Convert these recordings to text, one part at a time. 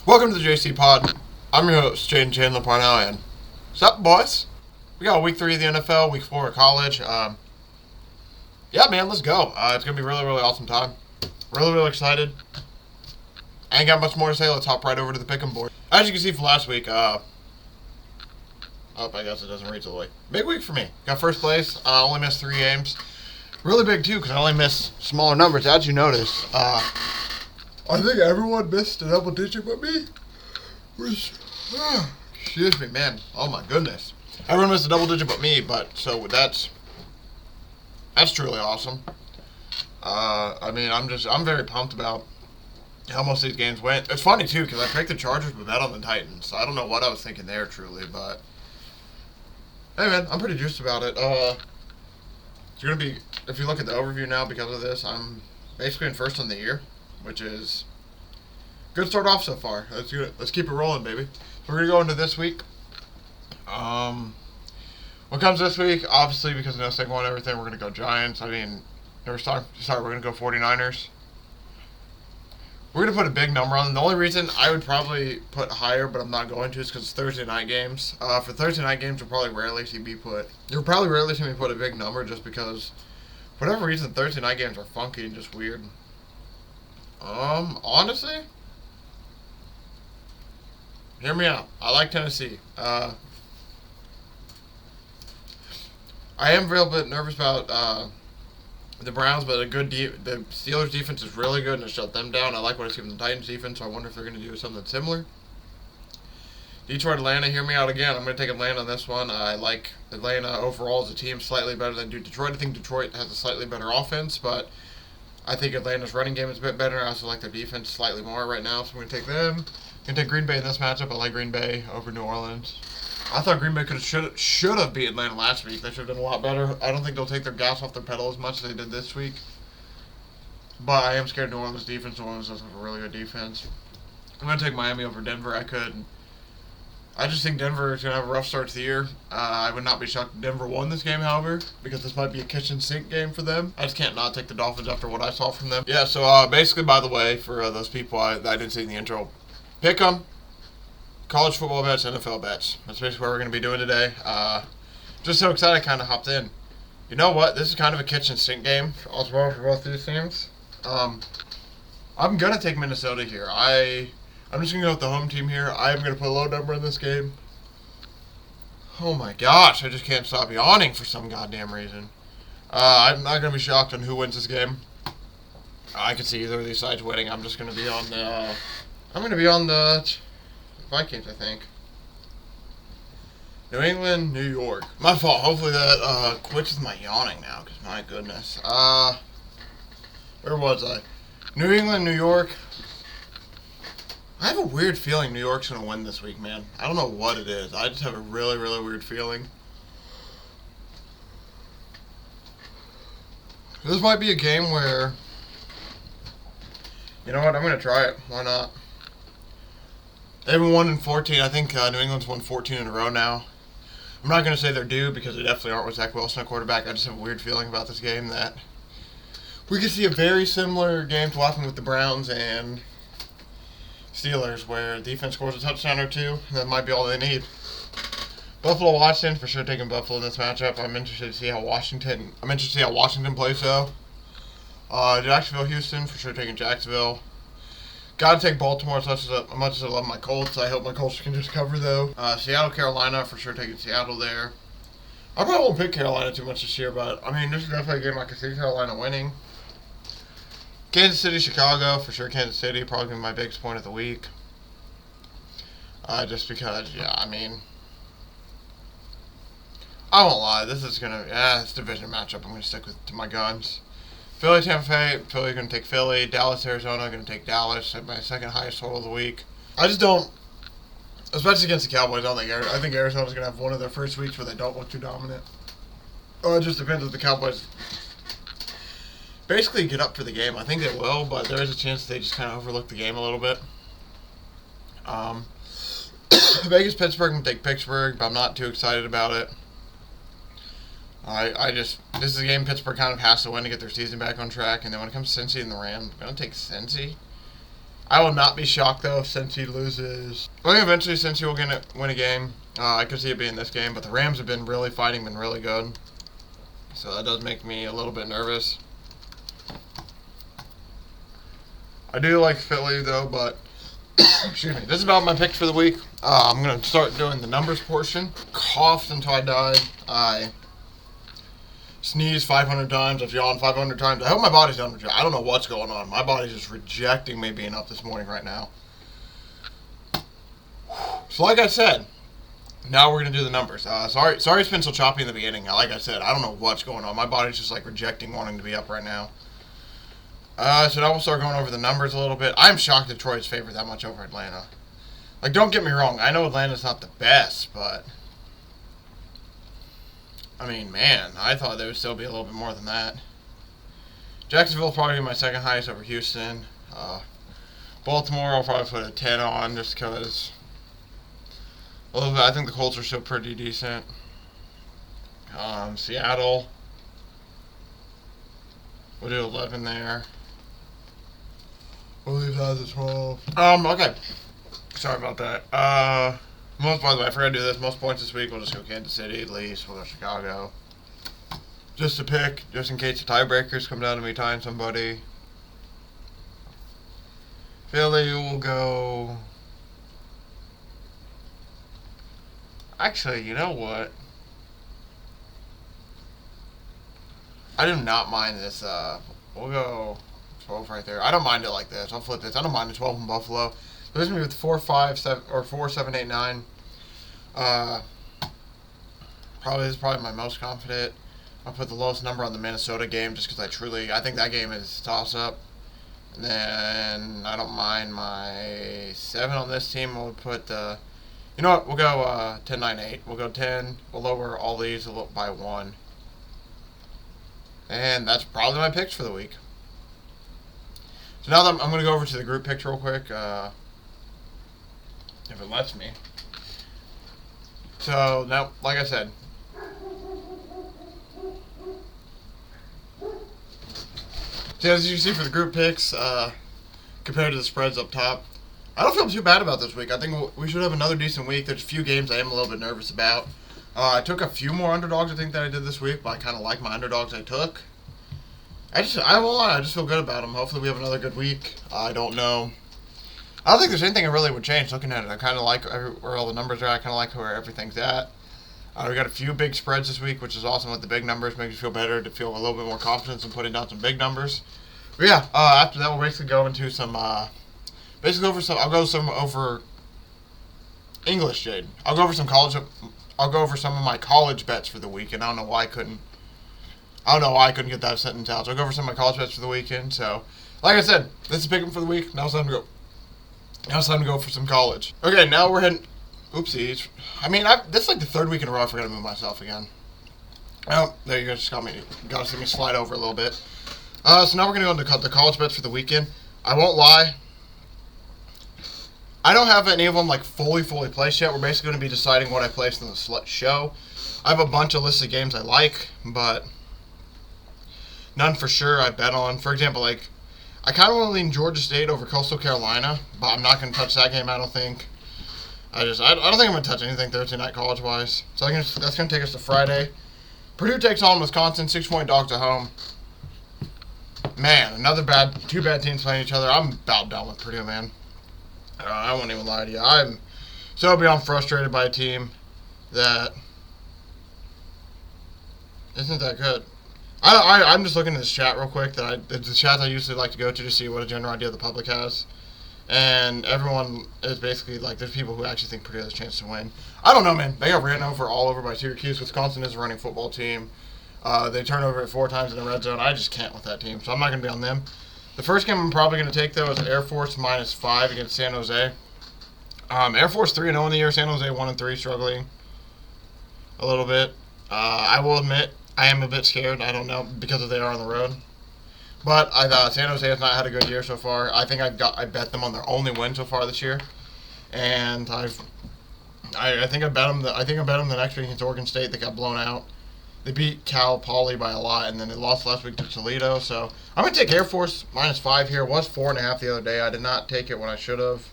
Welcome to the JCPod. I'm your host, Jaden Chandler Parnell, and what's up, boys? We got week 3 of the NFL, week 4 of college. Yeah, man, let's go. It's going to be a really, really awesome time. Really, really excited. I ain't got much more to say. Let's hop right over to the Pickem board. As you can see from last week, I guess it doesn't read so late. Big week for me. Got first place. Only missed 3 games. Really big, too, because I only missed smaller numbers. As you notice, I think everyone missed a double digit but me. Excuse me, man. Oh my goodness. Everyone missed a double digit but me, so that's truly awesome. I'm very pumped about how most of these games went. It's funny too, because I picked the Chargers but bet on the Titans. So I don't know what I was thinking there truly, but hey man, I'm pretty juiced about it. It's gonna be, if you look at the overview now because of this, I'm basically in first on the year, which is good start off so far. Let's keep it rolling, baby. So we're gonna go into this week. What comes this week, obviously, because of no second one and everything, we're gonna go Giants. I mean, we're gonna go 49ers. We're gonna put a big number on them. The only reason I would probably put higher, but I'm not going to, is because it's Thursday night games. For Thursday night games, you'll probably rarely see me put a big number, just because, for whatever reason, Thursday night games are funky and just weird. Honestly, hear me out. I like Tennessee. I am a real bit nervous about the Browns, but the Steelers defense is really good and it shut them down. I like what I see from the Titans defense, so I wonder if they're going to do something similar. Detroit, Atlanta, hear me out again. I'm going to take Atlanta on this one. I like Atlanta overall as a team slightly better than Detroit. I think Detroit has a slightly better offense, but I think Atlanta's running game is a bit better. I also like their defense slightly more right now, so I'm going to take them. I'm going to take Green Bay in this matchup. I like Green Bay over New Orleans. I thought Green Bay should have beat Atlanta last week. They should have done a lot better. I don't think they'll take their gas off their pedal as much as they did this week. But I am scared of New Orleans' defense. New Orleans does have a really good defense. I'm going to take Miami over Denver. I just think Denver is going to have a rough start to the year. I would not be shocked if Denver won this game, however, because this might be a kitchen sink game for them. I just can't not take the Dolphins after what I saw from them. Yeah, so basically, by the way, for those people that I didn't see in the intro, pick 'em. College football bets, NFL bets. That's basically what we're going to be doing today. Just so excited I kind of hopped in. You know what? This is kind of a kitchen sink game as well for both these teams. I'm going to take Minnesota here. I'm just going to go with the home team here. I'm going to put a low number in this game. Oh my gosh, I just can't stop yawning for some goddamn reason. I'm not going to be shocked on who wins this game. I could see either of these sides winning. I'm just going to be on the Vikings, I think. New England, New York. My fault. Hopefully that quits with my yawning now, because my goodness. Where was I? New England, New York. I have a weird feeling New York's going to win this week, man. I don't know what it is. I just have a really, really weird feeling. This might be a game where, you know what, I'm going to try it. Why not? They've been 1-14. I think New England's won 14 in a row now. I'm not going to say they're due because they definitely aren't with Zach Wilson at quarterback. I just have a weird feeling about this game that we could see a very similar game to what happened with the Browns and Steelers, where defense scores a touchdown or two. That might be all they need. Buffalo, Washington, for sure taking Buffalo in this matchup. I'm interested to see how Washington plays though. Jacksonville, Houston, for sure taking Jacksonville. Got to take Baltimore as much as I love my Colts. I hope my Colts can just cover, though. Seattle, Carolina, for sure taking Seattle there. I probably won't pick Carolina too much this year, but, I mean, this is definitely a game I can see Carolina winning. Kansas City, Chicago, for sure Kansas City, probably going to be my biggest point of the week. Just because, yeah, I mean, I won't lie. This is going to, it's a division matchup. I'm going to stick to my guns. Philly, Tampa Bay, Philly going to take Philly. Dallas, Arizona, going to take Dallas at my second highest total of the week. I just don't, especially against the Cowboys, I think Arizona's going to have one of their first weeks where they don't look too dominant. It just depends if the Cowboys basically get up for the game. I think they will, but there is a chance they just kind of overlook the game a little bit. Vegas, Pittsburgh, I'm going to take Pittsburgh, but I'm not too excited about it. This is a game Pittsburgh kind of has to win to get their season back on track. And then when it comes to Cincy and the Rams, I'm going to take Cincy. I will not be shocked, though, if Cincy loses. I think eventually Cincy will win a game. I could see it being this game, but the Rams have been really fighting, been really good. So that does make me a little bit nervous. I do like Philly, though, but excuse me. This is about my picks for the week. I'm going to start doing the numbers portion. Coughed until I died. I sneezed 500 times. I've yawned 500 times. I hope my body's done with it. I don't know what's going on. My body's just rejecting me being up this morning right now. So like I said, now we're going to do the numbers. Sorry it's been so choppy in the beginning. Like I said, I don't know what's going on. My body's just like rejecting wanting to be up right now. So now we'll start going over the numbers a little bit. I'm shocked that Troy's favored that much over Atlanta. Like, don't get me wrong. I know Atlanta's not the best, but I mean, man, I thought there would still be a little bit more than that. Jacksonville's probably my second highest over Houston. Baltimore, I'll probably put a 10 on just because a little bit. I think the Colts are still pretty decent. Seattle, we'll do 11 there. We'll leave that as 12. Okay. Sorry about that. By the way, I forgot to do this. Most points this week, we'll just go Kansas City at least. We'll go Chicago. Just to pick, just in case the tiebreakers come down to me tying somebody. Philly will go. Actually, you know what? I do not mind this. We'll go 12 right there. I don't mind it like this. I'll flip this. I don't mind the 12 in Buffalo. So this is going to be with 4, 5, 7, or 4, 7, 8, 9. This is probably my most confident. I'll put the lowest number on the Minnesota game just because I think that game is toss-up. And then I don't mind my 7 on this team. We'll put, you know what, we'll go 10, 9, 8. We'll go 10. We'll lower all these by 1. And that's probably my picks for the week. So now that I'm going to go over to the group picks real quick. If it lets me. So now, like I said, so as you see for the group picks, compared to the spreads up top, I don't feel too bad about this week. I think we should have another decent week. There's a few games I am a little bit nervous about. I took a few more underdogs I think that I did this week, but I kind of like my underdogs I took. I won't lie, I just feel good about them. Hopefully we have another good week. I don't know. I don't think there's anything I really would change looking at it. I kind of like where all the numbers are. I kind of like where everything's at. We got a few big spreads this week, which is awesome with the big numbers. Makes me feel better to feel a little bit more confidence in putting down some big numbers. But yeah, after that we'll basically go into some, I'll go over English, Jade. I'll go over some of my college bets for the weekend. I don't know why I couldn't get that sentence out. So I'll go over some of my college bets for the weekend. So, like I said, this is Pickem for the week. Now it's time to go. Now it's time to go for some college. Okay, now we're heading. Oopsies. I mean, this is like the third week in a row I forgot to move myself again. Oh, there you go. Just got to see me slide over a little bit. So now we're going to go into the college bets for the weekend. I won't lie. I don't have any of them like fully placed yet. We're basically going to be deciding what I placed in the show. I have a bunch of lists of games I like, but none for sure I bet on. For example, like, I kind of want to lean Georgia State over Coastal Carolina, but I'm not going to touch that game, I don't think. I don't think I'm going to touch anything Thursday night college-wise. So that's going to take us to Friday. Purdue takes on Wisconsin, 6-point dogs at home. Man, two bad teams playing each other. I'm about done with Purdue, man. I won't even lie to you. I'm so beyond frustrated by a team that isn't that good. I'm just looking at this chat real quick. The chat I usually like to go to see what a general idea the public has. And everyone is basically like, there's people who actually think Purdue has a chance to win. I don't know, man. They got ran all over by Syracuse. Wisconsin is a running football team. They turn over it 4 times in the red zone. I just can't with that team, so I'm not going to be on them. The first game I'm probably going to take, though, is Air Force -5 against San Jose. Air Force 3-0 in the year. San Jose 1-3, struggling a little bit. I will admit, I am a bit scared. I don't know, because they are on the road. But San Jose has not had a good year so far. I think I bet them on their only win so far this year, and I think I bet them. I bet them the next week against Oregon State. They got blown out. They beat Cal Poly by a lot, and then they lost last week to Toledo. So I'm going to take Air Force -5 here. It was 4.5 the other day. I did not take it when I should have.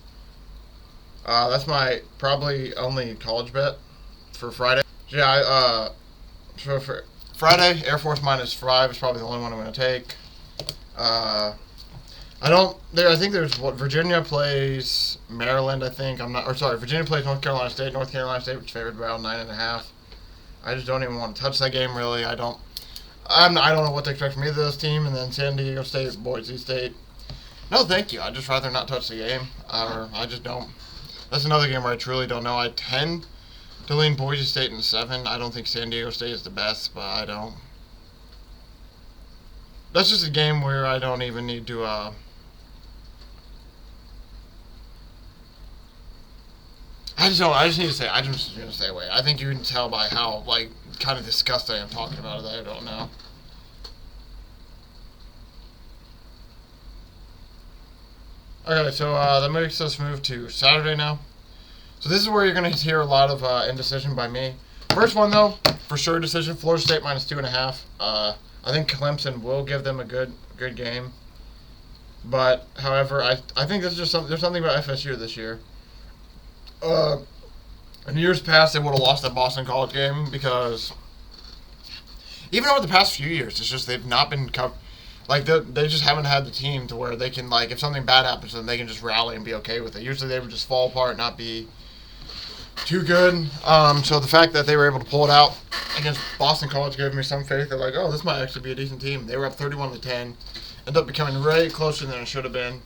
That's my probably only college bet for Friday. Yeah, for Friday, Air Force -5 is probably the only one I'm going to take. I think there's Virginia plays Maryland. I think Virginia plays North Carolina State. North Carolina State was favored by around 9.5. I just don't even want to touch that game really. I don't know what to expect from either of those teams. And then San Diego State, Boise State. No, thank you. I'd just rather not touch the game. Or I just don't. That's another game where I truly don't know. I tend to lean Boise State in 7. I don't think San Diego State is the best, but I don't. That's just a game where I don't even need to. I just need to say. I'm just gonna stay away. I think you can tell by how kind of disgusted I am talking about it. That I don't know. Okay, so that makes us move to Saturday now. So this is where you're gonna hear a lot of indecision by me. First one though, for sure decision. Florida State -2.5. I think Clemson will give them a good game. But however, I think there's something about FSU this year. In years past, they would have lost that Boston College game because even over the past few years, it's just they've not been they just haven't had the team to where they can if something bad happens, then they can just rally and be okay with it. Usually, they would just fall apart, not be too good. So the fact that they were able to pull it out against Boston College gave me some faith that this might actually be a decent team. They were up 31-10, ended up becoming way closer than it should have been.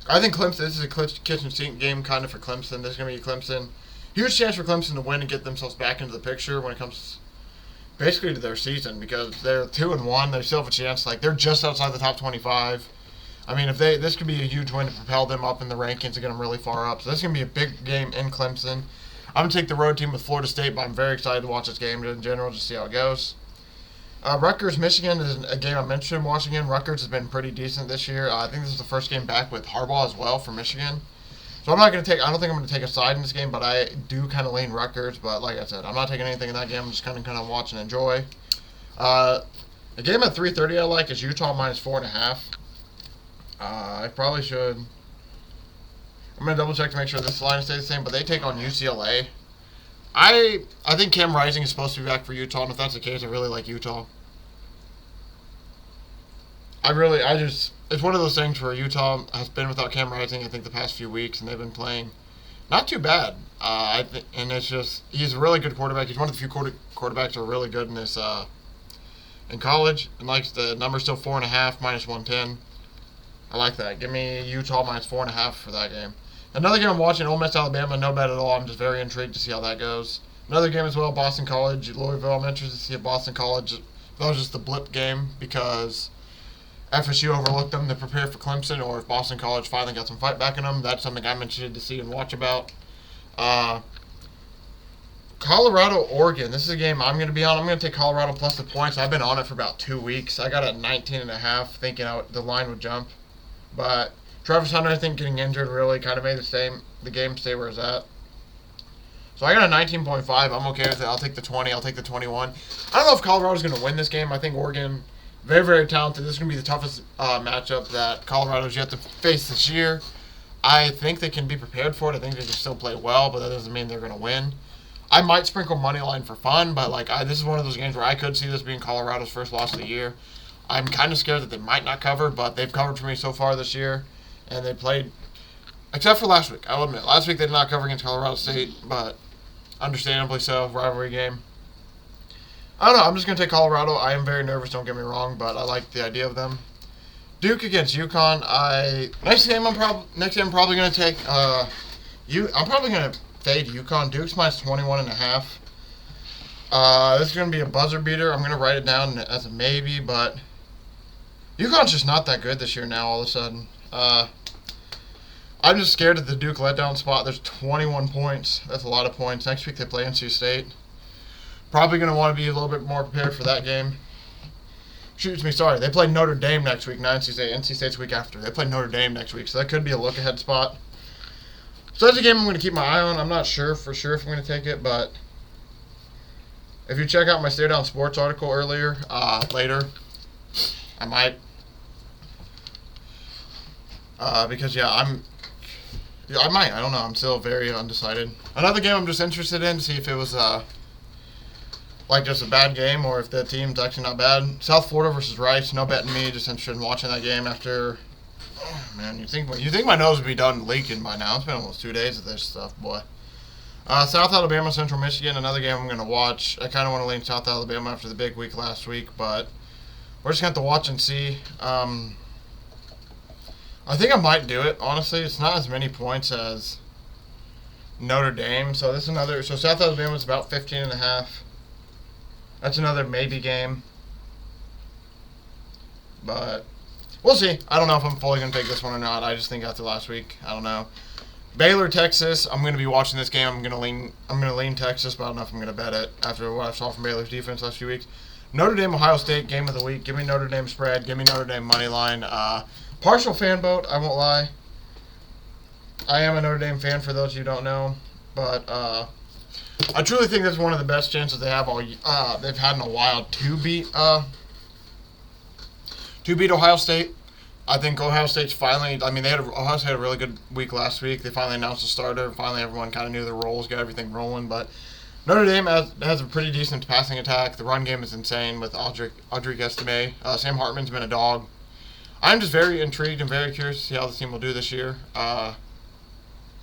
I think Clemson, this is a kitchen sink game kind of for Clemson. This is going to be Clemson. Huge chance for Clemson to win and get themselves back into the picture when it comes basically to their season because they're 2-1. They still have a chance. They're just outside the top 25. I mean, this could be a huge win to propel them up in the rankings and get them really far up. So this is going to be a big game in Clemson. I'm going to take the road team with Florida State, but I'm very excited to watch this game in general, just see how it goes. Rutgers, Michigan is a game I'm interested in watching in. Rutgers has been pretty decent this year. I think this is the first game back with Harbaugh as well for Michigan. So I don't think I'm going to take a side in this game, but I do kind of lean Rutgers. But like I said, I'm not taking anything in that game. I'm just kind of watch and enjoy. A game at 3:30 I like is Utah -4.5. I probably should. I'm going to double check to make sure this line stays the same, but they take on UCLA. I think Cam Rising is supposed to be back for Utah, and if that's the case, I really like Utah. It's one of those things where Utah has been without Cam Rising, I think, the past few weeks, and they've been playing not too bad. And it's just, he's a really good quarterback. He's one of the few quarterbacks that are really good in this, in college, and the number's still 4.5, -110. I like that. Give me Utah -4.5 for that game. Another game I'm watching, Ole Miss, Alabama, no bet at all. I'm just very intrigued to see how that goes. Another game as well, Boston College, Louisville. I'm interested to see if Boston College, that was just a blip game because FSU overlooked them to prepare for Clemson, or if Boston College finally got some fight back in them. That's something I'm interested to see and watch about. Colorado, Oregon. This is a game I'm going to be on. I'm going to take Colorado plus the points. I've been on it for about 2 weeks. I got it at 19.5, thinking the line would jump. But Travis Hunter, I think, getting injured really kind of made the game stay where it's at. So I got a 19.5. I'm okay with it. I'll take the 20. I'll take the 21. I don't know if Colorado's going to win this game. I think Oregon, very, very talented. This is going to be the toughest matchup that Colorado's yet to face this year. I think they can be prepared for it. I think they can still play well, but that doesn't mean they're going to win. I might sprinkle money line for fun, but this is one of those games where I could see this being Colorado's first loss of the year. I'm kind of scared that they might not cover, but they've covered for me so far this year. And they played, except for last week, I will admit. Last week they did not cover against Colorado State, but understandably so, rivalry game. I don't know, I'm just going to take Colorado. I am very nervous, don't get me wrong, but I like the idea of them. Duke against UConn. Next game I'm probably going to take, I'm probably going to fade UConn. Duke's -21.5. This is going to be a buzzer beater. I'm going to write it down as a maybe, but UConn's just not that good this year now all of a sudden. I'm just scared of the Duke letdown spot. There's 21 points. That's a lot of points. Next week they play NC State. Probably going to want to be a little bit more prepared for that game. They play Notre Dame next week, not NC State. NC State's week after. They play Notre Dame next week, so that could be a look-ahead spot. So that's a game I'm going to keep my eye on. I'm not sure for sure if I'm going to take it, but If you check out my Stay Down Sports article earlier, later, I might. Because, yeah, I might. I don't know. I'm still very undecided. Another game I'm just interested in, see if it was, like just a bad game or if the team's actually not bad. South Florida versus Rice. No betting me. Just interested in watching that game after. Oh, man, you think my nose would be done leaking by now? It's been almost 2 days of this stuff, boy. South Alabama, Central Michigan. Another game I'm going to watch. I kind of want to lean South Alabama after the big week last week, but we're just going to have to watch and see. I think I might do it, honestly. It's not as many points as Notre Dame. So this is another. So South Alabama is about 15.5. That's another maybe game. But we'll see. I don't know if I'm fully going to take this one or not. I just think after last week, I don't know. Baylor, Texas. I'm going to be watching this game. I'm going to lean Texas, but I don't know if I'm going to bet it after what I saw from Baylor's defense last few weeks. Notre Dame, Ohio State, game of the week. Give me Notre Dame spread. Give me Notre Dame money line. Partial fan vote, I won't lie. I am a Notre Dame fan for those of you who don't know, but I truly think this is one of the best chances they have they've had in a while to beat Ohio State. I think Ohio State's finally. I mean, Ohio State had a really good week last week. They finally announced the starter. Finally, everyone kind of knew their roles, got everything rolling. But Notre Dame has a pretty decent passing attack. The run game is insane with Audric Estime. Sam Hartman's been a dog. I'm just very intrigued and very curious to see how the team will do this year.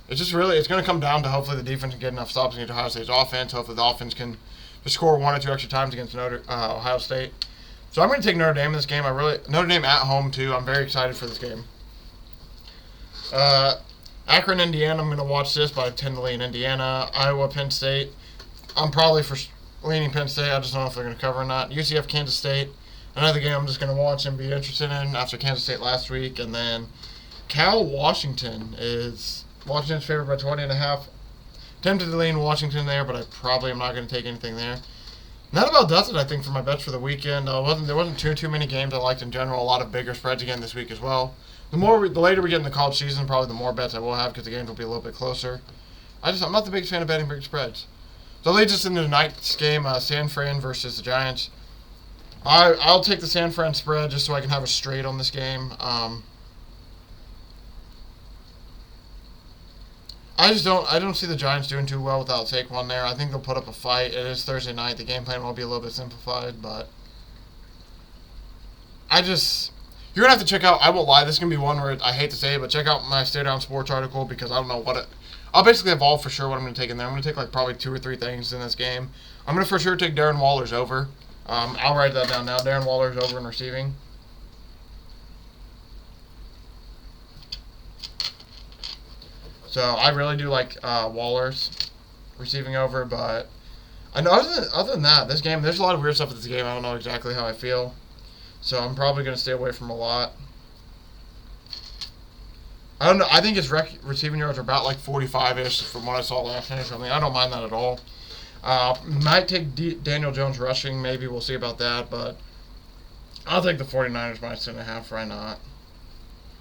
It's going to come down to hopefully the defense can get enough stops against Ohio State's offense. Hopefully the offense can just score 1 or 2 extra times against Ohio State. So I'm going to take Notre Dame in this game. Notre Dame at home too. I'm very excited for this game. Akron, Indiana. I'm going to watch this, but I tend to lean Indiana. Iowa, Penn State. I'm probably for leaning Penn State. I just don't know if they're going to cover or not. UCF, Kansas State. Another game I'm just going to watch and be interested in after Kansas State last week. And then Cal, Washington is Washington's favored by 20.5. Tempted to lean Washington there, but I probably am not going to take anything there. And that about does it, I think, for my bets for the weekend. There wasn't too many games I liked in general. A lot of bigger spreads again this week as well. The later we get in the college season, probably the more bets I will have because the games will be a little bit closer. I'm not the biggest fan of betting big spreads. So that leads us into tonight's game, San Fran versus the Giants. I'll take the San Fran spread just so I can have a straight on this game. I don't see the Giants doing too well without Saquon there. I think they'll put up a fight. It is Thursday night. The game plan will be a little bit simplified, but you're going to have to check out, I won't lie, this is going to be one where I hate to say it, but check out my Stay Down Sports article because I don't know I'll basically have all for sure what I'm going to take in there. I'm going to take like probably 2 or 3 things in this game. I'm going to for sure take Darren Waller's over. I'll write that down now. Darren Waller's over in receiving. So I really do like Waller's receiving over, but I know other than that, this game, there's a lot of weird stuff with this game. I don't know exactly how I feel. So I'm probably going to stay away from a lot. I don't know. I think his receiving yards are about like 45-ish from what I saw last night or something. I don't mind that at all. Might take Daniel Jones rushing. Maybe we'll see about that. But I'll take the 49ers minus 10.5. Why not?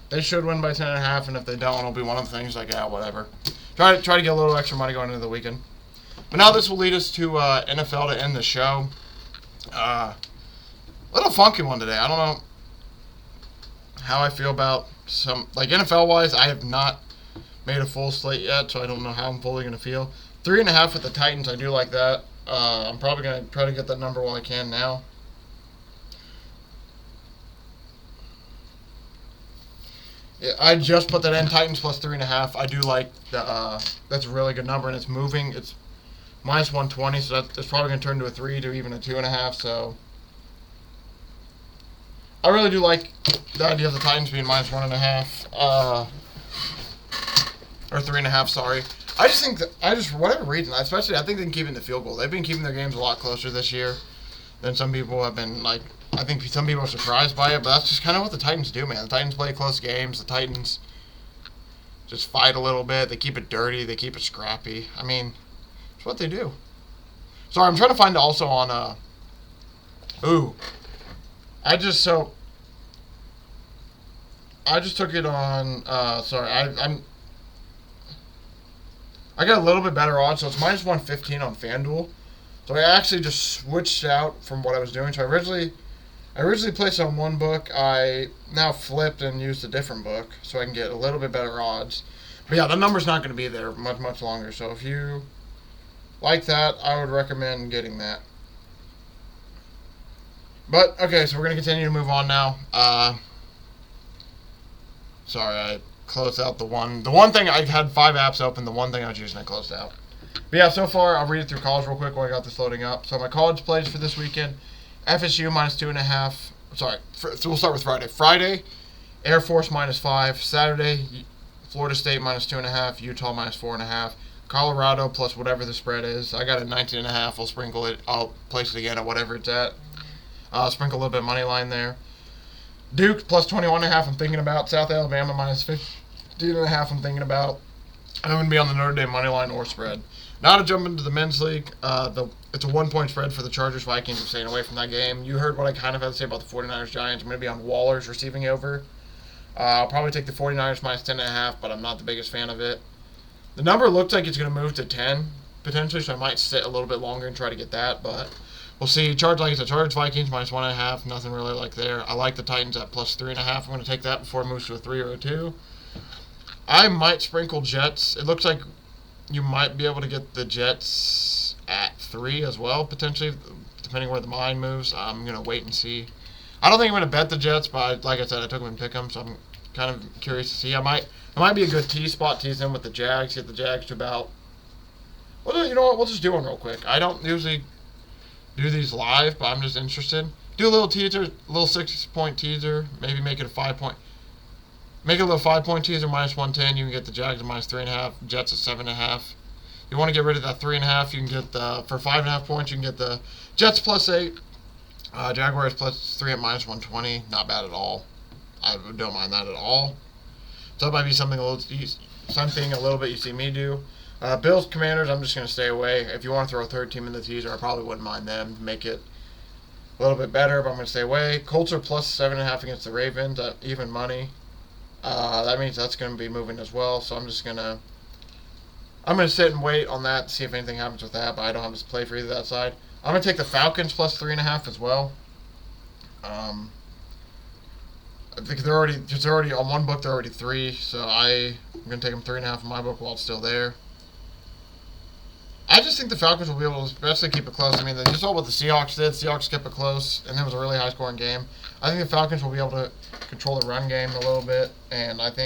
They should win by 10.5, and if they don't, it'll be one of the things like, yeah, whatever. Try to get a little extra money going into the weekend. But now this will lead us to NFL to end the show. Little funky one today. I don't know how I feel about some, like NFL-wise, I have not made a full slate yet, so I don't know how I'm fully going to feel. 3.5 with the Titans, I do like that. I'm probably going to try to get that number while I can now. Yeah, I just put that in, Titans plus 3.5. I do like that's a really good number, and it's moving. It's minus 120, so that's probably going to turn to a 3 to even a 2.5, so I really do like the idea of the Titans being minus 1.5, or 3.5, sorry. I just think that, for whatever reason, especially I think they can keep it in the field goal. They've been keeping their games a lot closer this year than some people have been, like, I think some people are surprised by it, but that's just kind of what the Titans do, man. The Titans play close games. The Titans just fight a little bit. They keep it dirty. They keep it scrappy. I mean, it's what they do. Sorry, I'm trying to find also on, I just took it on, I got a little bit better odds, so it's minus 115 on FanDuel. So I actually just switched out from what I was doing. So I originally placed on one book. I now flipped and used a different book so I can get a little bit better odds. But yeah, the number's not going to be there much longer. So if you like that, I would recommend getting that. But, okay, so we're going to continue to move on now. Sorry, I closed out the one thing. I had 5 apps open. The one thing I was using, I closed out. But yeah, so far, I'll read it through college real quick while I got this loading up. So my college plays for this weekend: FSU minus 2.5. Sorry, so we'll start with Friday. Friday, Air Force minus 5. Saturday, Florida State minus 2.5. Utah minus 4.5. Colorado plus whatever the spread is. I got a 19.5. I'll sprinkle it. I'll place it again at whatever it's at. Sprinkle a little bit of money line there. Duke plus 21.5. I'm thinking about. South Alabama minus 15.5. I'm thinking about. I'm going to be on the Notre Dame money line or spread. Now to jump into the men's league. It's a 1-point spread for the Chargers Vikings. I'm staying away from that game. You heard what I kind of had to say about the 49ers Giants. I'm going to be on Waller's receiving over. I'll probably take the 49ers minus 10.5, but I'm not the biggest fan of it. The number looks like it's going to move to 10 potentially, so I might sit a little bit longer and try to get that, but we'll see. Like I said, Chargers Vikings minus 1.5. Nothing really like there. I like the Titans at plus 3.5. I'm going to take that before it moves to a 3 or a 2. I might sprinkle Jets. It looks like you might be able to get the Jets at 3 as well, potentially, depending where the line moves. I'm going to wait and see. I don't think I'm going to bet the Jets, but like I said, I took them in Pickem, so I'm kind of curious to see. It might be a good spot tease in with the Jags. Get the Jags to about... Well, you know what? We'll just do one real quick. I don't usually do these live, but I'm just interested. Do a little teaser, a little 6-point teaser. Maybe make it a 5-point. Make it a little 5-point teaser minus 110. You can get the Jags at minus 3.5. Jets at 7.5. You want to get rid of that 3.5. You can get for 5.5 points. You can get the Jets plus 8. Jaguars plus 3 at minus 120. Not bad at all. I don't mind that at all. So that might be something a little bit you see me do. Bills Commanders, I'm just going to stay away. If you want to throw a third team in the teaser, I probably wouldn't mind them. Make it a little bit better, but I'm going to stay away. Colts are plus 7.5 against the Ravens at even money. That means that's going to be moving as well. So I'm going to sit and wait on that to see if anything happens with that, but I don't have to play for either that side. I'm going to take the Falcons plus 3.5 as well. I think they're already on one book. They're already 3, so I'm going to take them 3.5 in my book while it's still there. I just think the Falcons will be able to especially keep it close. I mean, they just saw what the Seahawks did. Seahawks kept it close, and it was a really high-scoring game. I think the Falcons will be able to control the run game a little bit, and I just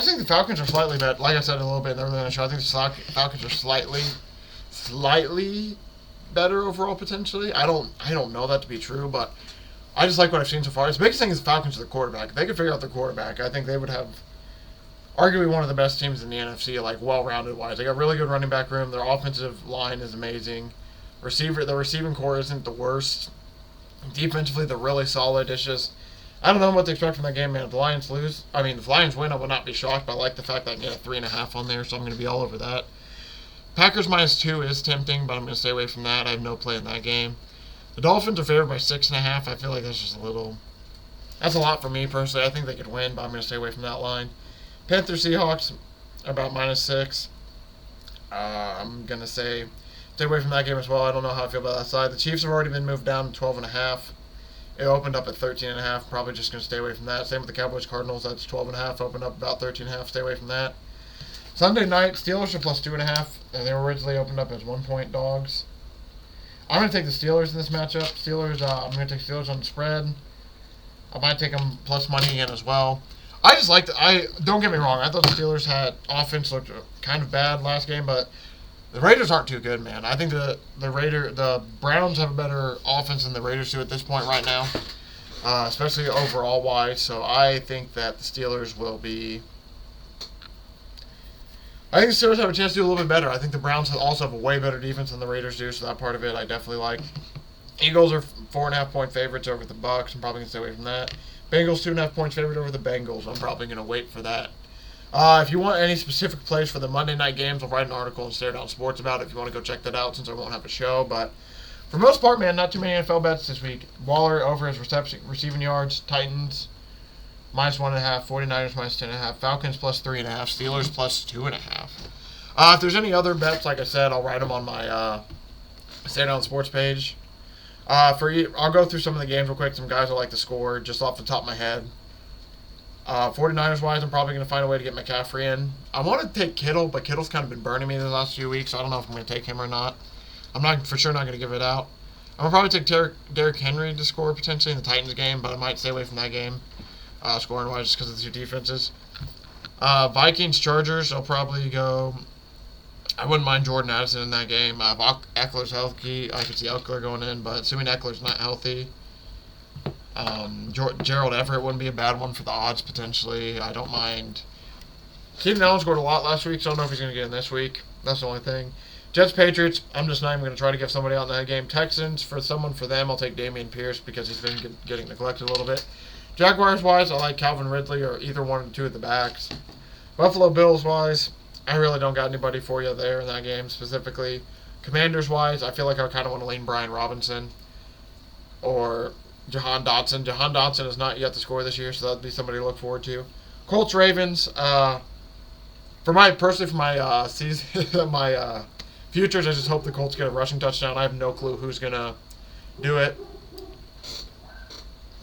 think the Falcons are slightly better. Like I said a little bit earlier in the show, I think the Falcons are slightly better overall potentially. I don't know that to be true, but I just like what I've seen so far. The biggest thing is the Falcons are the quarterback. If they could figure out their quarterback, I think they would have arguably one of the best teams in the NFC, like well-rounded wise. They got really good running back room. Their offensive line is amazing. The receiving core isn't the worst. Defensively, they're really solid. It's just, I don't know what to expect from that game, man. If the Lions win, I will not be shocked, but I like the fact that I can get a 3.5 on there, so I'm going to be all over that. Packers minus 2 is tempting, but I'm going to stay away from that. I have no play in that game. The Dolphins are favored by 6.5. I feel like that's just that's a lot for me personally. I think they could win, but I'm going to stay away from that line. Panthers Seahawks are about minus 6. I'm going to stay away from that game as well. I don't know how I feel about that side. The Chiefs have already been moved down to 12.5. It opened up at 13.5. Probably just going to stay away from that. Same with the Cowboys Cardinals. That's 12.5. Opened up about 13.5. Stay away from that. Sunday night, Steelers are plus 2.5. And they were originally opened up as 1-point dogs. I'm going to take the Steelers in this matchup. I'm going to take Steelers on the spread. I might take them plus money again as well. I just like don't get me wrong. I thought the Steelers had offense looked kind of bad last game, but the Raiders aren't too good, man. I think the Browns have a better offense than the Raiders do at this point right now, especially overall wise. So I think that the Steelers will be. I think the Steelers have a chance to do a little bit better. I think the Browns also have a way better defense than the Raiders do, so that part of it I definitely like. Eagles are 4.5-point favorites over the Bucs. I'm probably going to stay away from that. Bengals 2.5 points favorite over the Bengals. I'm probably going to wait for that. If you want any specific plays for the Monday night games, I'll write an article on Stare Down Sports about it if you want to go check that out since I won't have a show. But for the most part, man, not too many NFL bets this week. Waller over his receiving yards. Titans minus 1.5. 49ers minus 10.5. Falcons plus 3.5. Steelers plus 2.5. If there's any other bets, like I said, I'll write them on my Stay Down Sports page. I'll go through some of the games real quick. Some guys I like to score just off the top of my head. 49ers wise, I'm probably going to find a way to get McCaffrey in. I want to take Kittle, but Kittle's kind of been burning me the last few weeks. So I don't know if I'm going to take him or not. I'm not for sure not going to give it out. I'm going to probably take Derrick Henry to score potentially in the Titans game, but I might stay away from that game, scoring wise, just because of the two defenses. Vikings Chargers, I'll probably go. I wouldn't mind Jordan Addison in that game. If Eckler's healthy, I could see Eckler going in, but assuming Eckler's not healthy, Gerald Everett wouldn't be a bad one for the odds potentially. I don't mind. Keenan Allen scored a lot last week, so I don't know if he's going to get in this week. That's the only thing. Jets Patriots, I'm just not even going to try to give somebody out in that game. Texans, for them, I'll take Dameon Pierce because he's been getting neglected a little bit. Jaguars wise, I like Calvin Ridley or either one or two at the backs. Buffalo Bills wise, I really don't got anybody for you there in that game specifically. Commanders wise, I feel like I kind of want to lean Brian Robinson or Jahan Dotson. Jahan Dotson is not yet the score this year, so that'd be somebody to look forward to. Colts Ravens, for my season, my futures, I just hope the Colts get a rushing touchdown. I have no clue who's gonna do it.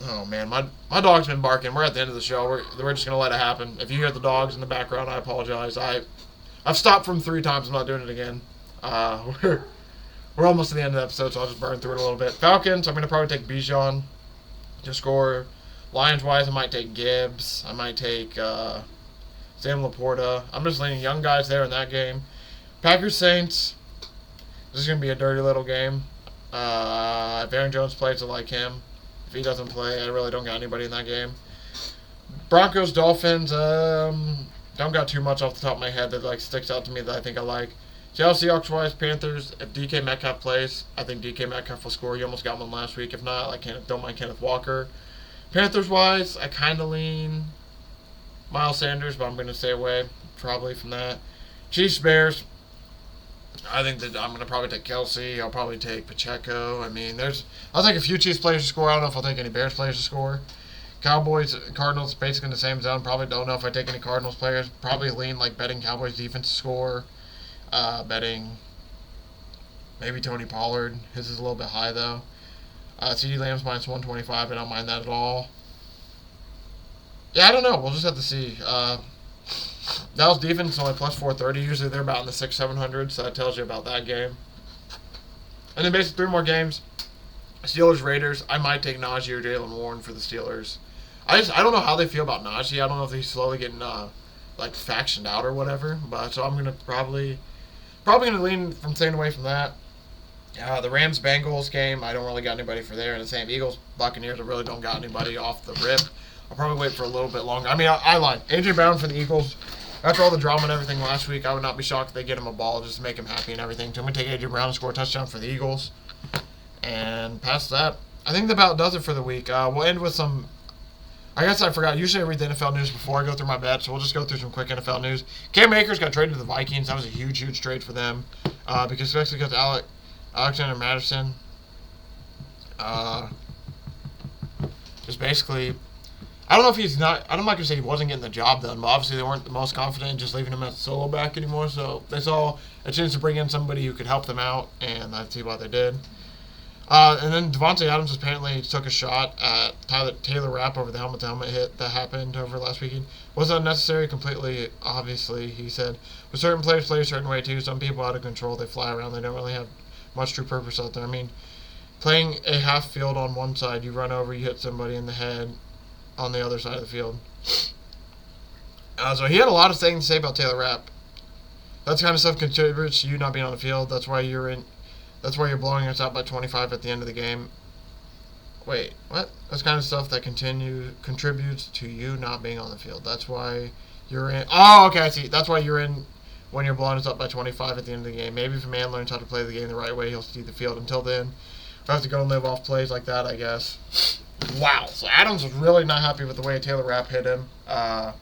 Oh man, my dog's been barking. We're at the end of the show. We're just gonna let it happen. If you hear the dogs in the background, I apologize. I've stopped from 3 times. I'm not doing it again. We're almost to the end of the episode, so I'll just burn through it a little bit. Falcons, I'm gonna probably take Bijan to score. Lions wise, I might take Gibbs. I might take Sam Laporta. I'm just leaning young guys there in that game. Packers Saints. This is gonna be a dirty little game. If Aaron Jones plays, I like him. If he doesn't play, I really don't got anybody in that game. Broncos Dolphins. Don't got too much off the top of my head that sticks out to me that I think I like. Chelsea Seahawks wise, Panthers. If DK Metcalf plays, I think DK Metcalf will score. You almost got one last week. If not, don't mind Kenneth Walker. Panthers wise, I kind of lean Miles Sanders, but I'm going to stay away probably from that. Chiefs Bears. I think that I'm going to probably take Kelsey. I'll probably take Pacheco. I mean, I'll take a few Chiefs players to score. I don't know if I'll take any Bears players to score. Cowboys, Cardinals, basically in the same zone. Probably don't know if I take any Cardinals players. Probably lean betting Cowboys defense to score. Betting maybe Tony Pollard. His is a little bit high though. CeeDee Lamb's minus 125. I don't mind that at all. Yeah, I don't know. We'll just have to see. Dallas defense is only plus 430. Usually they're about in the 600-700, so that tells you about that game. And then basically 3 more games. Steelers Raiders. I might take Najee or Jaylen Warren for the Steelers. I don't know how they feel about Najee. I don't know if he's slowly getting factioned out or whatever. But so I'm gonna probably gonna lean from staying away from that. The Rams Bengals game. I don't really got anybody for there. And the same Eagles Buccaneers. I really don't got anybody off the rip. I'll probably wait for a little bit longer. I mean, I lied. AJ Brown for the Eagles. After all the drama and everything last week, I would not be shocked if they get him a ball just to make him happy and everything. So I'm going to take AJ Brown and score a touchdown for the Eagles. And past that, I think that about does it for the week. We'll end with some... I guess I forgot. Usually I read the NFL news before I go through my bets, so we'll just go through some quick NFL news. Cam Akers got traded to the Vikings. That was a huge, huge trade for them. Especially because Alexander Madison just basically... I'm not going to say he wasn't getting the job done, but obviously they weren't the most confident in just leaving him as a solo back anymore, so they saw a chance to bring in somebody who could help them out, and that's what they did. And then Devontae Adams apparently took a shot at Taylor Rapp over the helmet-to-helmet hit that happened over last weekend. Wasn't unnecessary completely, obviously, he said. But certain players play a certain way, too. Some people out of control, they fly around, they don't really have much true purpose out there. I mean, playing a half field on one side, you run over, you hit somebody in the head on the other side of the field. So he had a lot of things to say about Taylor Rapp. That kind of stuff contributes to you not being on the field. That's why you're blowing us out by 25 at the end of the game. Wait, what? That's kind of stuff that contributes to you not being on the field. That's why you're in. Oh, okay, I see. That's why you're in when you're blowing us up by 25 at the end of the game. Maybe if a man learns how to play the game the right way, he'll see the field. Until then, we'll have to go and live off plays like that, I guess. Wow, so Adams was really not happy with the way Taylor Rapp hit him. Yeah,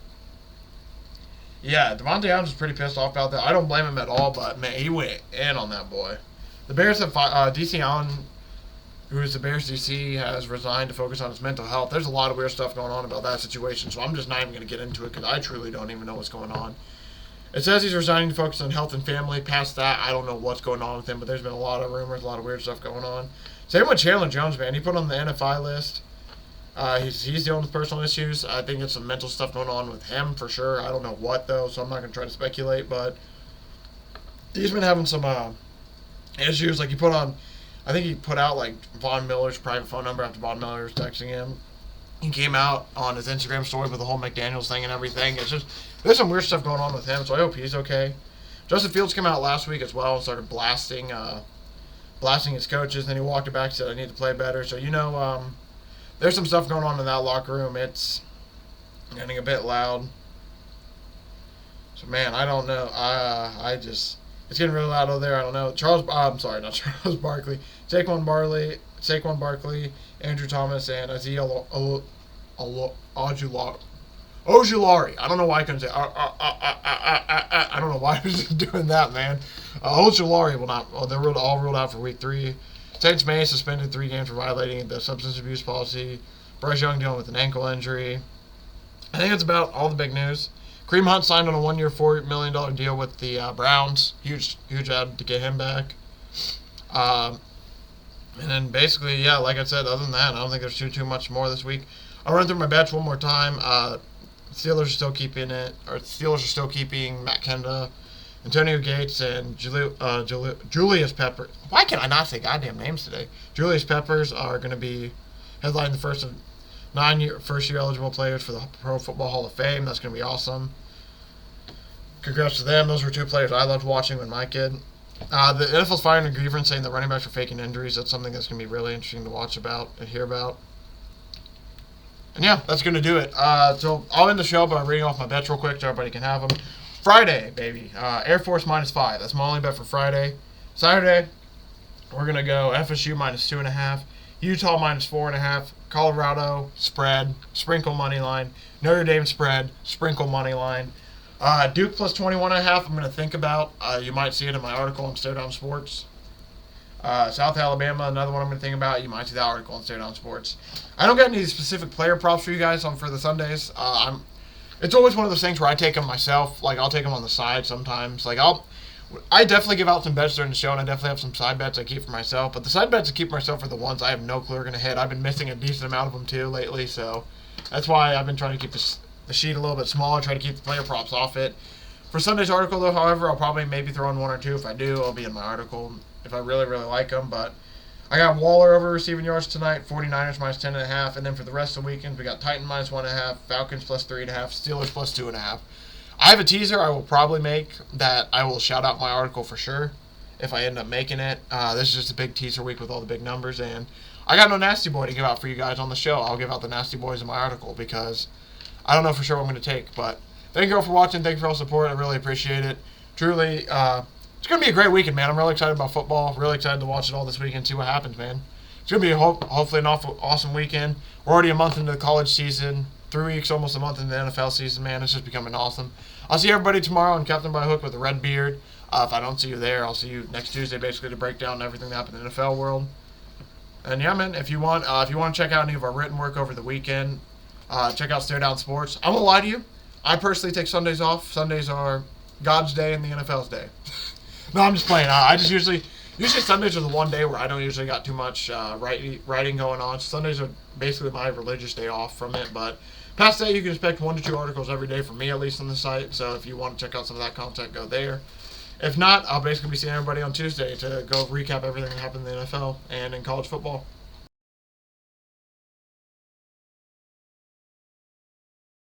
Devontae Adams was pretty pissed off about that. I don't blame him at all, but, man, he went in on that boy. The Bears have DC Allen, who is the Bears DC, has resigned to focus on his mental health. There's a lot of weird stuff going on about that situation, so I'm just not even going to get into it because I truly don't even know what's going on. It says he's resigning to focus on health and family. Past that, I don't know what's going on with him, but there's been a lot of rumors, a lot of weird stuff going on. Same with Chandler Jones, man. He put on the NFI list. He's dealing with personal issues. I think it's some mental stuff going on with him for sure. I don't know what, though, so I'm not going to try to speculate, but he's been having some issues. Like, I think he put out, like, Von Miller's private phone number after Von Miller was texting him. He came out on his Instagram story with the whole McDaniels thing and everything. It's just, there's some weird stuff going on with him, so I hope he's okay. Justin Fields came out last week as well and started blasting his coaches. Then he walked it back and said, I need to play better. So, there's some stuff going on in that locker room. It's getting a bit loud. So, man, I don't know. It's getting really loud over there. I don't know. I'm sorry, not Charles Barkley. Saquon Barkley, Andrew Thomas, and Isaiah Ojulari. I don't know why I couldn't say. I don't know why I was doing that, man. Ojulari will not. They're all ruled out for week 3. Saints May suspended 3 games for violating the substance abuse policy. Bryce Young dealing with an ankle injury. I think that's about all the big news. Kareem Hunt signed on a 1-year, $4 million deal with the Browns. Huge ad to get him back. And then basically, yeah, like I said, other than that, I don't think there's too much more this week. I'll run through my bets one more time. Steelers are still keeping Matt Kenda, Antonio Gates, and Julius Peppers. Why can I not say goddamn names today? Julius Peppers are going to be headlining the first of 9 first-year eligible players for the Pro Football Hall of Fame. That's going to be awesome. Congrats to them. Those were 2 players I loved watching when my kid. The NFL's firing a grievance saying that running backs are faking injuries. That's something that's going to be really interesting to watch about and hear about. And yeah, that's going to do it. So I'll end the show by reading off my bets real quick so everybody can have them. Friday, baby. Air Force -5. That's my only bet for Friday. Saturday, we're going to go FSU -2.5. Utah -4.5. Colorado, spread. Sprinkle money line. Notre Dame spread. Sprinkle money line. Duke +21.5. I'm going to think about. You might see it in my article on Stare Down Sports. South Alabama, another one I'm going to think about. You might see that article on Stare Down Sports. I don't got any specific player props for you guys for the Sundays. It's always one of those things where I take them myself. Like, I'll take them on the side sometimes. Like, I definitely give out some bets during the show, and I definitely have some side bets I keep for myself. But the side bets I keep for myself are the ones I have no clue are going to hit. I've been missing a decent amount of them, too, lately. So that's why I've been trying to keep the sheet a little bit smaller, try to keep the player props off it. For Sunday's article, though, however, I'll probably maybe throw in 1 or 2. If I do, I'll be in my article if I really, really like them. But I got Waller over receiving yards tonight, 49ers -10.5. And then for the rest of the weekend, we got Titan -1.5, Falcons +3.5, Steelers +2.5. I have a teaser I will probably make that I will shout out my article for sure if I end up making it. This is just a big teaser week with all the big numbers. And I got no Nasty Boy to give out for you guys on the show. I'll give out the Nasty Boys in my article because I don't know for sure what I'm going to take. But thank you all for watching. Thank you for all the support. I really appreciate it. Truly, it's going to be a great weekend, man. I'm really excited about football. Really excited to watch it all this weekend, see what happens, man. It's going to be hopefully an awesome weekend. We're already a month into the college season. 3 weeks, almost a month into the NFL season, man. It's just becoming awesome. I'll see everybody tomorrow on Captain by Hook with a red beard. If I don't see you there, I'll see you next Tuesday, basically, to break down everything that happened in the NFL world. And yeah, man, if you want to check out any of our written work over the weekend, check out Stare Down Sports. I won't lie to you. I personally take Sundays off. Sundays are God's day and the NFL's day. No, I'm just playing. I just usually Sundays are the one day where I don't usually got too much writing going on. Sundays are basically my religious day off from it. But past that, you can expect 1 to 2 articles every day from me, at least on the site. So if you want to check out some of that content, go there. If not, I'll basically be seeing everybody on Tuesday to go recap everything that happened in the NFL and in college football.